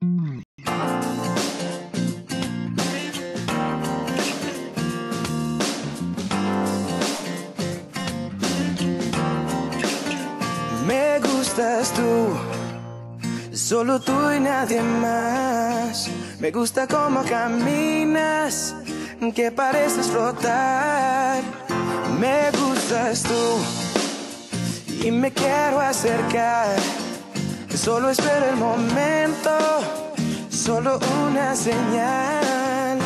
Me gustas tú, solo tú y nadie más. Me gusta cómo caminas, que pareces flotar. Me gustas tú y me quiero acercar. Solo espero el momento, solo una señal.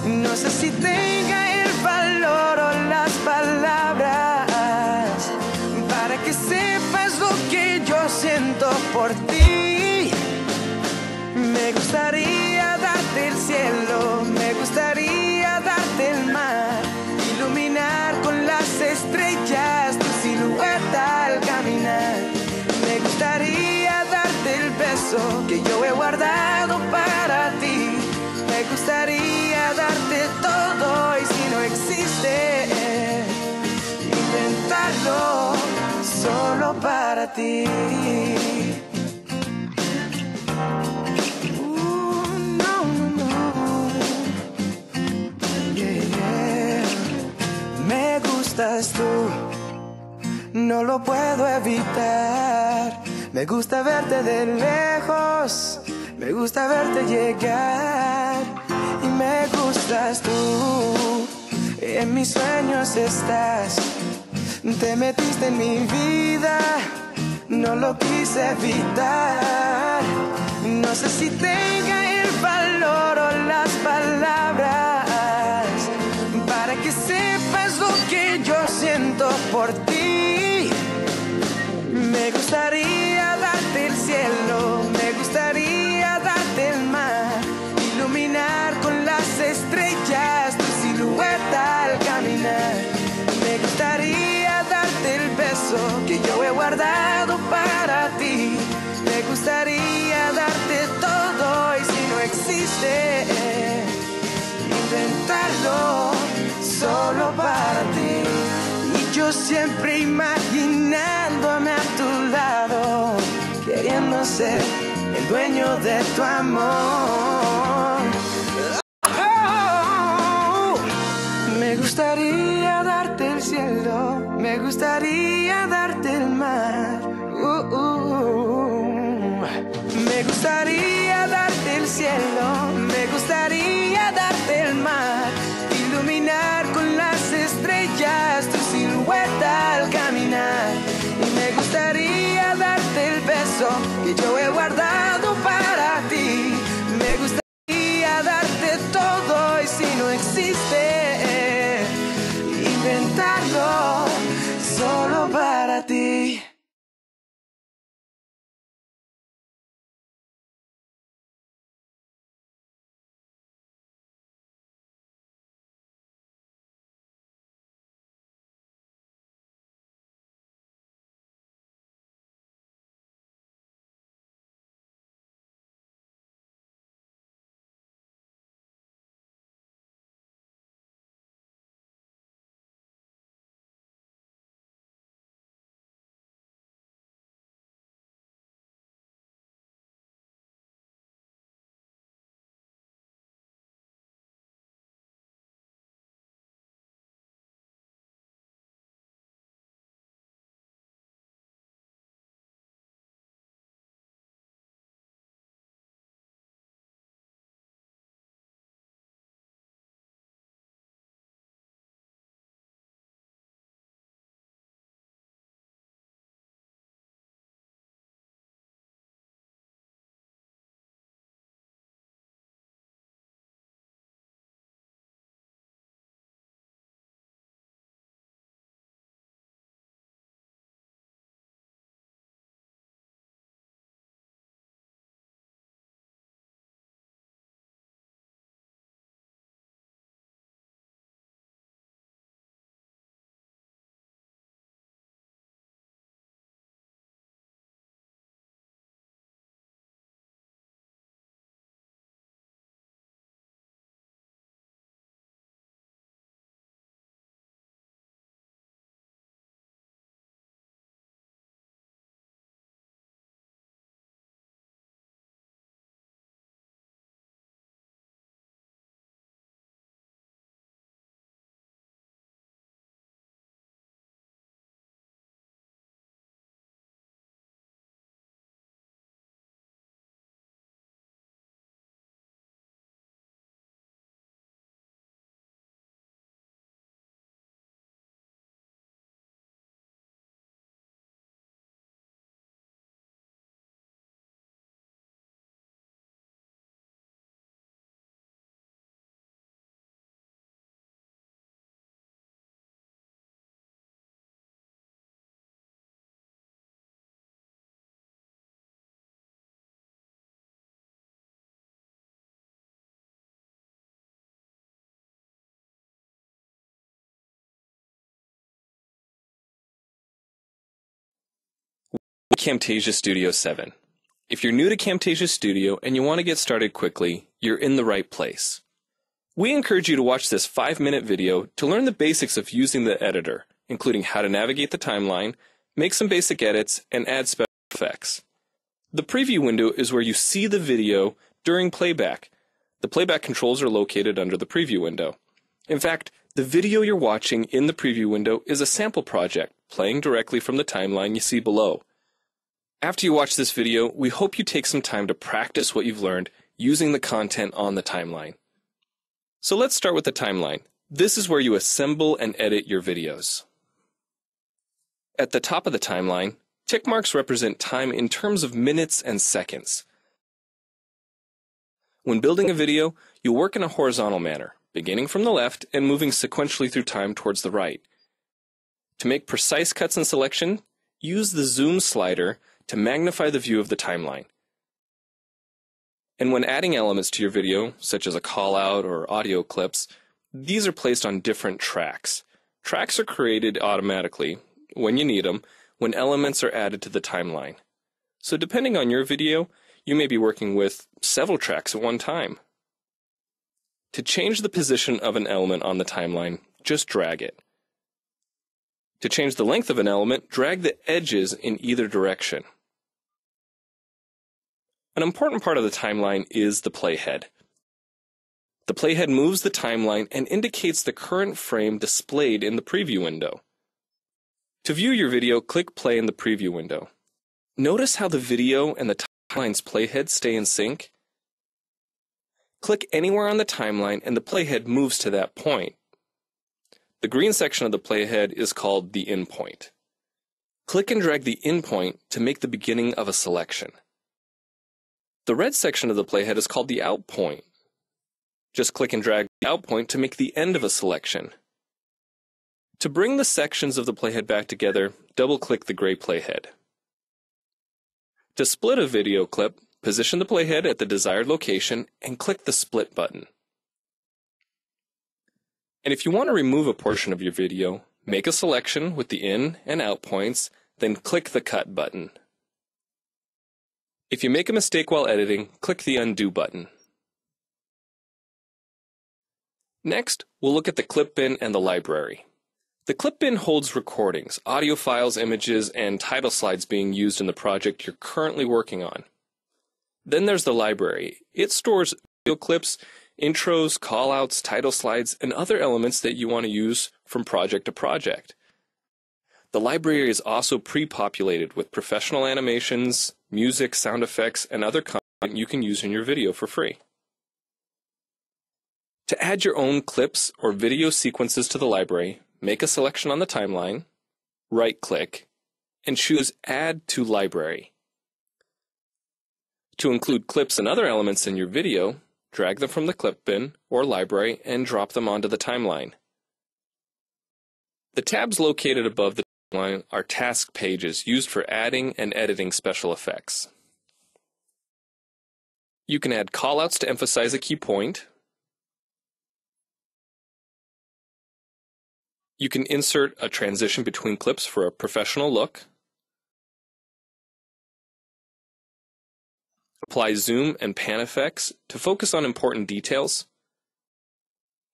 No sé si tenga el valor o las palabras para que sepas lo que yo siento por ti. Me gustaría darte el cielo, me gustaría darte el mar, iluminar con las estrellas tu silueta al caminar. Me gustaría darte el beso que yo he guardado para ti. Me gustaría darte todo y si no existe, inventarlo solo para ti. Me gustas tú, no lo puedo evitar. Me gusta verte de lejos, me gusta verte llegar. Y me gustas tú, en mis sueños estás. Te metiste en mi vida, no lo quise evitar. No sé si tenga el valor o las palabras para que sepas lo que yo siento por ti. Me gustaría darte el cielo, me gustaría darte el mar, iluminar con las estrellas tu silueta al caminar. Me gustaría darte el beso que yo he guardado para ti. Me gustaría darte todo y si no existe, inventarlo solo para ti. Y yo siempre imaginándome a tu lado, queriendo ser el dueño de tu amor. Oh, me gustaría darte el cielo, me gustaría darte el mar. Me gustaría darte el cielo, me gustaría darte el mar, iluminar con las estrellas tu silueta al caminar. Y me gustaría darte el beso que yo he guardado para ti. Me gustaría darte todo y si no existe, inventarlo solo para ti. Camtasia Studio 7. If you're new to Camtasia Studio and you want to get started quickly, you're in the right place. We encourage you to watch this 5-minute video to learn the basics of using the editor, including how to navigate the timeline, make some basic edits, and add special effects. The preview window is where you see the video during playback. The playback controls are located under the preview window. In fact, the video you're watching in the preview window is a sample project playing directly from the timeline you see below. After you watch this video, we hope you take some time to practice what you've learned using the content on the timeline. So let's start with the timeline. This is where you assemble and edit your videos. At the top of the timeline, tick marks represent time in terms of minutes and seconds. When building a video, you'll work in a horizontal manner, beginning from the left and moving sequentially through time towards the right. To make precise cuts and selection, use the zoom slider to magnify the view of the timeline. And when adding elements to your video, such as a call-out or audio clips, these are placed on different tracks. Tracks are created automatically, when you need them, when elements are added to the timeline. So depending on your video, you may be working with several tracks at one time. To change the position of an element on the timeline, just drag it. To change the length of an element, drag the edges in either direction. An important part of the timeline is the playhead. The playhead moves the timeline and indicates the current frame displayed in the preview window. To view your video, click play in the preview window. Notice how the video and the timeline's playhead stay in sync? Click anywhere on the timeline and the playhead moves to that point. The green section of the playhead is called the in point. Click and drag the in point to make the beginning of a selection. The red section of the playhead is called the out point. Just click and drag the out point to make the end of a selection. To bring the sections of the playhead back together, double-click the gray playhead. To split a video clip, position the playhead at the desired location and click the split button. And if you want to remove a portion of your video, make a selection with the in and out points, then click the cut button. If you make a mistake while editing, click the undo button. Next, we'll look at the clip bin and the library. The clip bin holds recordings, audio files, images, and title slides being used in the project you're currently working on. Then there's the library. It stores video clips, intros, callouts, title slides, and other elements that you want to use from project to project. The library is also pre-populated with professional animations, music, sound effects, and other content you can use in your video for free. To add your own clips or video sequences to the library, make a selection on the timeline, right-click, and choose Add to Library. To include clips and other elements in your video, drag them from the clip bin or library and drop them onto the timeline. The tabs located above the timeline are task pages used for adding and editing special effects. You can add callouts to emphasize a key point. You can insert a transition between clips for a professional look. Apply zoom and pan effects to focus on important details.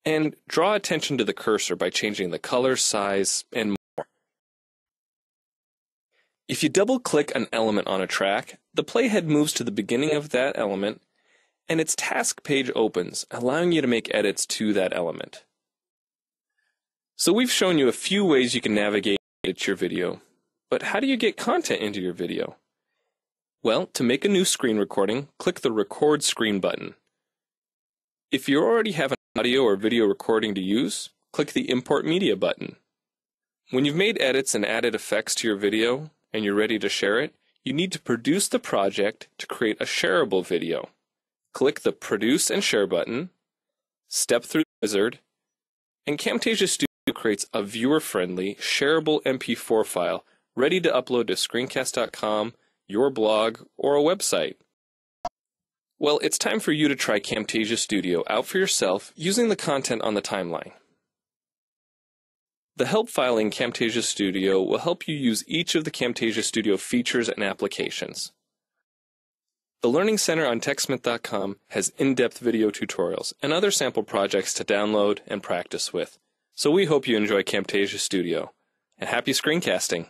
And draw attention to the cursor by changing the color, size, and more. If you double-click an element on a track, the playhead moves to the beginning of that element, and its task page opens, allowing you to make edits to that element. So we've shown you a few ways you can navigate your video, but how do you get content into your video? Well, to make a new screen recording, click the Record Screen button. If you already have an audio or video recording to use, click the Import Media button. When you've made edits and added effects to your video and you're ready to share it, you need to produce the project to create a shareable video. Click the Produce and Share button, step through the wizard, and Camtasia Studio creates a viewer-friendly, shareable MP4 file ready to upload to screencast.com, your blog, or a website. Well, it's time for you to try Camtasia Studio out for yourself using the content on the timeline. The help file in Camtasia Studio will help you use each of the Camtasia Studio features and applications. The Learning Center on TechSmith.com has in-depth video tutorials and other sample projects to download and practice with. So we hope you enjoy Camtasia Studio. And happy screencasting!